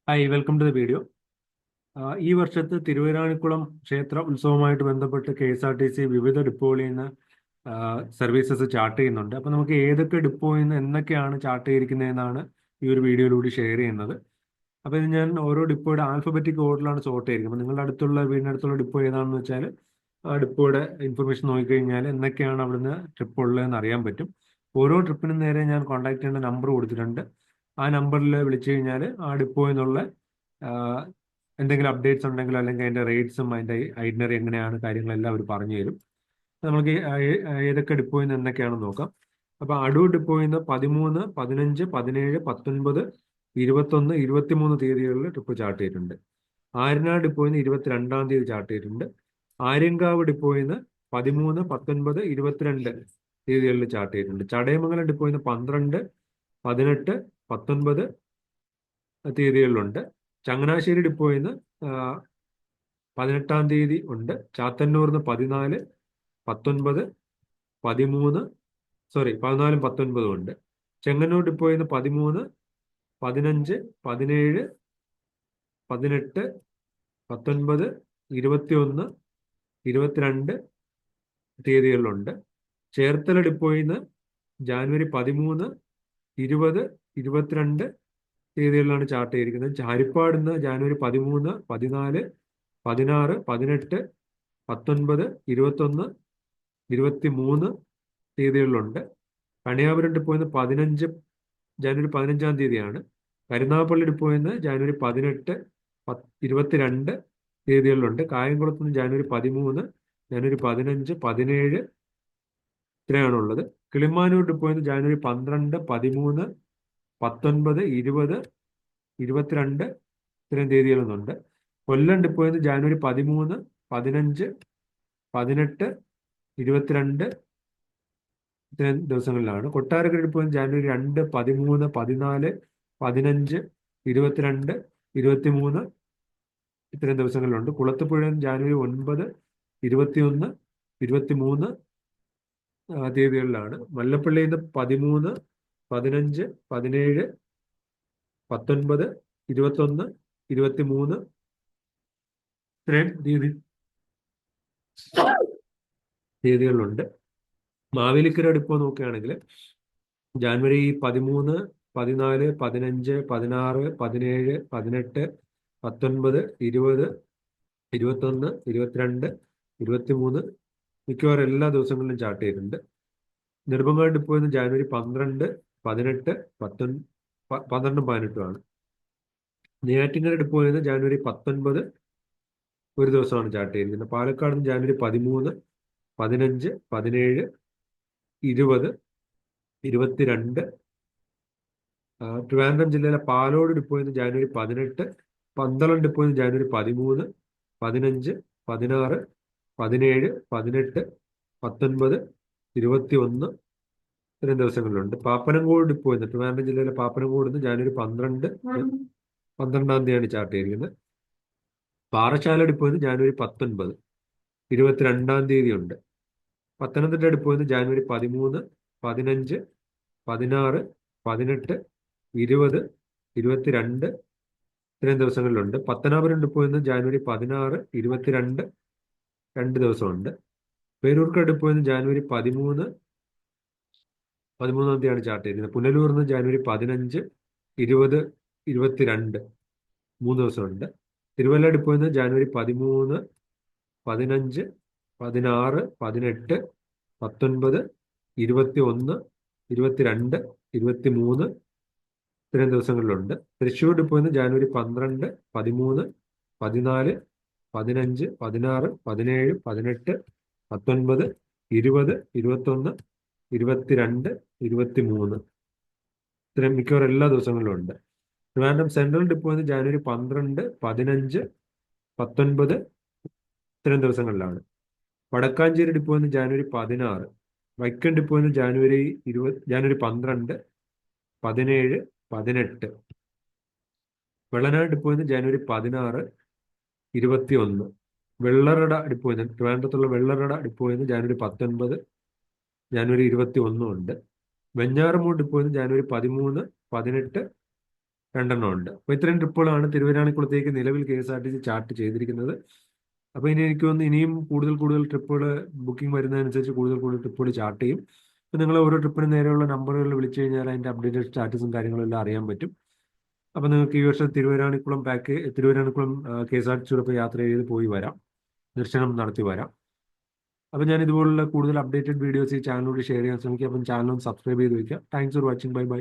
Hi welcome to the video. ഈ വർഷത്തെ തിരുവൈരാണിക്കുളം ക്ഷേത്ര ഉത്സവവുമായിട്ട് ബന്ധപ്പെട്ട് KSRTC വിവിധ ഡിപ്പോകളിൽ നിന്ന് സർവീസസ് ചാർട്ട് ചെയ്യുന്നുണ്ട്. അപ്പോൾ നമുക്ക് ഏതൊക്കെ ഡിപ്പോയിൽ നിന്ന് എന്നൊക്കെയാണ് ചാർട്ട് ചെയ്തിരിക്കുന്നതെന്നാണ് ഈ ഒരു വീഡിയോയിലൂടെ ഷെയർ ചെയ്യുന്നത്. അപ്പോൾ ഇത് ഞാൻ ഓരോ ഡിപ്പോയുടെ ആൽഫബറ്റിക് ഓർഡറിലാണ് സോർട്ട് ചെയ്തിരിക്കുന്നത്. അപ്പോൾ നിങ്ങളുടെ വീടിനടുത്തുള്ള ഡിപ്പോ ഏതാണെന്ന് വെച്ചാൽ ആ ഡിപ്പോയുടെ ഇൻഫർമേഷൻ നോക്കിക്കഴിഞ്ഞാൽ എന്നൊക്കെയാണ് അവിടുന്ന് ട്രിപ്പ് ഉള്ളതെന്ന് അറിയാൻ പറ്റും. ഓരോ ട്രിപ്പിനും നേരെ ഞാൻ കോൺടാക്ട് ചെയ്യേണ്ട നമ്പർ കൊടുത്തിട്ടുണ്ട്. ആ നമ്പറിൽ വിളിച്ചു കഴിഞ്ഞാൽ ആ ഡിപ്പോയിൽ നിന്നുള്ള എന്തെങ്കിലും അപ്ഡേറ്റ്സ് ഉണ്ടെങ്കിലോ അല്ലെങ്കിൽ അതിൻ്റെ റേറ്റ്സും അതിൻ്റെ ഐഡിനറി എങ്ങനെയാണ് കാര്യങ്ങളെല്ലാം അവർ പറഞ്ഞു തരും. നമുക്ക് ഏതൊക്കെ ഡിപ്പോയിൽ നിന്ന് എന്തൊക്കെയാണെന്ന് നോക്കാം. അപ്പോൾ അടൂർ ഡിപ്പോയിൽ നിന്ന് 13, 15, 17, 19, 21, 23 തീയതികളിൽ ട്രിപ്പ് ചാർട്ട് ചെയ്തിട്ടുണ്ട്. ആര്യനാട് ഡിപ്പോയിൽ നിന്ന് 22-ാം തീയതി ചാർട്ട് ചെയ്തിട്ടുണ്ട്. ആര്യങ്കാവ് ഡിപ്പോയിൽ നിന്ന് 13, 19, 22 തീയതികളിൽ ചാർട്ട് ചെയ്തിട്ടുണ്ട്. ചടയമംഗലം ഡിപ്പോയിൽ നിന്ന് 12, 18, 19 തീയതികളിലുണ്ട്. ചങ്ങനാശ്ശേരി ഡിപ്പോയിൽ നിന്ന് 18-ാം തീയതി ഉണ്ട്. ചാത്തന്നൂരിൽ നിന്ന് 14, 19, 13, 14, 19 ഉണ്ട്. ചെങ്ങന്നൂർ ഡിപ്പോയിൽ നിന്ന് 13, 15, 17, 18, 19, 21, 22 തീയതികളിലുണ്ട്. ചേർത്തല ഡിപ്പോയിൽ നിന്ന് ജാനുവരി 13, 20, 22 തീയതികളിലാണ് ചാർട്ട് ചെയ്തിരിക്കുന്നത്. ഹരിപ്പാട് നിന്ന് ജാനുവരി 13, 14, 16, 18, 19, 21, 23 തീയതികളിലുണ്ട്. കണിയാപുരം ഡിപ്പോയിൽ നിന്ന് ജാനുവരി 15-ാം തീയതിയാണ്. കരുനാഗപ്പള്ളി ഡിപ്പോയിൽ നിന്ന് ജാനുവരി 18, 22 തീയതികളിലുണ്ട്. കായംകുളത്ത് നിന്ന് ജാനുവരി 13, ജാനുവരി 15, 17 ഇത്രയാണുള്ളത്. കിളിമാനൂർ ഡിപ്പോയിൽ നിന്ന് ജാനുവരി 12, 13, 19, 20, 22 ഇത്രയും തീയതികളൊന്നുണ്ട്. കൊല്ലം ഡിപ്പോയിൽ നിന്ന് ജാനുവരി 13, 15, 18, 22 ഇത്രയും ദിവസങ്ങളിലാണ്. കൊട്ടാരക്കര ഡിപ്പോയിൽ നിന്ന് ജാനുവരി 2, 13, 14, 15, 22, 23 ഇത്രയും ദിവസങ്ങളിലുണ്ട്. കുളത്തുപുഴയിൽ ജാനുവരി 9, 21, 23 തീയതികളിലാണ്. മല്ലപ്പള്ളിയിൽ നിന്ന് 13, 15, 17, 19, 21, 23 ഇത്രയും തീയതികളിലുണ്ട്. മാവേലിക്കര ഡിപ്പോ നോക്കുകയാണെങ്കിൽ ജാനുവരി 13, 14, 15, 16, 17, 18, 19, 20, 21, 22, 23 മിക്കവാറും എല്ലാ ദിവസങ്ങളിലും ചാർട്ട് ചെയ്തിട്ടുണ്ട്. നെടുമങ്ങാട് ഡിപ്പോയിൽ നിന്ന് ജാനുവരി 12, 18, 12, 18 നെയ്യാറ്റിൻകര ഡിപ്പോയിൽ നിന്ന് ജാനുവരി 19 ഒരു ദിവസമാണ് ചാർട്ട് ചെയ്തിരിക്കുന്നത്. പാലക്കാട് നിന്ന് ജാനുവരി 13, 15, 17, 20, 22 ട്രിവാൻഡ്രം ജില്ലയിലെ പാലോട് ഡിപ്പോയിൽ നിന്ന് ജാനുവരി 18, പന്തളം ഡിപ്പോയിൽ നിന്ന് ജാനുവരി 13, 15, 16, 17, 18, 19, 21 ഇത്രയും ദിവസങ്ങളിലുണ്ട്. പാപ്പനംകോട് ഡിപ്പോയിൽ നിന്ന് ട്രിവാൻഡ്രം ജില്ലയിലെ പാപ്പനംകോട് നിന്ന് ജാനുവരി 12-ാം തീയതിയാണ് ചാർട്ട് ചെയ്തിരിക്കുന്നത്. പാറശാല ഡിപ്പോയിൽ നിന്ന് ജാനുവരി 19, 22-ാം തീയതി ഉണ്ട്. പത്തനംതിട്ട ഡിപ്പോയിൽ നിന്ന് ജാനുവരി 13, 15, 16, 18, 20, 22 ഇത്രയും ദിവസങ്ങളിലുണ്ട്. പത്തനാപുരം ഡിപ്പോയിൽ നിന്ന് ജാനുവരി 16, 22 2 ദിവസമുണ്ട്. പേരൂർക്കട ഡിപ്പോയിൽ നിന്ന് ജാനുവരി 13, 13-ാം തീയതിയാണ് ചാർട്ട് ചെയ്തിരിക്കുന്നത്. പുനലൂരിൽ നിന്ന് ജാനുവരി 15, 20, 22 3 ദിവസമുണ്ട്. തിരുവല്ല ഡിപ്പോയിൽ നിന്ന് ജാനുവരി 13, 15, 16, 18, 19, 21, 22, 23 ഇത്രയും ദിവസങ്ങളിലുണ്ട്. തൃശ്ശൂർ ഡിപ്പോയിൽ നിന്ന് ജാനുവരി 12, 13, 14, 15, 16, 17, 18, 19, 20, 21, 22, 23 ഇത്രയും മിക്കവാറും എല്ലാ ദിവസങ്ങളിലും ഉണ്ട്. ട്രിവാൻഡ്രം സെൻട്രൽ ഡിപ്പോയിൽ നിന്ന് ജാനുവരി 12, 15, 19 ഇത്രയും ദിവസങ്ങളിലാണ്. വടക്കാഞ്ചേരി ഡിപ്പോയിൽ നിന്ന് ജാനുവരി 16, വൈക്കം ഡിപ്പോയിൽ നിന്ന് ജാനുവരി 12, 17, 18 വെള്ളനാട് ഡിപ്പോയിൽ നിന്ന് ജാനുവരി 16, 21 വെള്ളറട ഡിപ്പോയിൽ നിന്ന് ട്രിവാൻഡ്രത്തുള്ള വെള്ളറട ഡിപ്പോയിൽ നിന്ന് ജാനുവരി 19, ജാനുവരി 21 ഉണ്ട്. വെഞ്ഞാറമൂട് ഡിപ്പോയിൽ നിന്ന് ജാനുവരി 13, 18, രണ്ടെണ്ണം ഉണ്ട്. അപ്പോൾ ഇത്രയും ട്രിപ്പുകളാണ് തിരുവരാണിക്കുളത്തേക്ക് നിലവിൽ KSRTC ചാർട്ട് ചെയ്തിരിക്കുന്നത്. അപ്പോൾ ഇനി എനിക്ക് തോന്നുന്നു ഇനിയും കൂടുതൽ കൂടുതൽ ട്രിപ്പുകൾ ബുക്കിംഗ് വരുന്നതനുസരിച്ച് കൂടുതൽ കൂടുതൽ ട്രിപ്പുകൾ ചാർട്ട് ചെയ്യും. അപ്പോൾ നിങ്ങൾ ഓരോ ട്രിപ്പിന് നേരെയുള്ള നമ്പറുകളിൽ വിളിച്ചു കഴിഞ്ഞാൽ അതിൻ്റെ അപ്ഡേറ്റഡ് സ്റ്റാറ്റസും കാര്യങ്ങളും എല്ലാം അറിയാൻ പറ്റും. അപ്പോൾ നിങ്ങൾക്ക് ഈ വർഷം തിരുവരാണിക്കുളം KSRTCയോടൊപ്പം യാത്ര ചെയ്ത് പോയി വരാം, ദർശനം നടത്തി വരാം. അപ്പോൾ ഞാൻ ഇതുപോലുള്ള കൂടുതൽ അപ്ഡേറ്റഡ് വീഡിയോസ് ഈ ചാനലിലൂടെ ഷെയർ ചെയ്യാൻ ശ്രമിക്കാം. അപ്പം ചാനൽ ഒന്ന് സബ്സ്ക്രൈബ് ചെയ്ത് വയ്ക്കുക. Thanks for watching. Bye bye.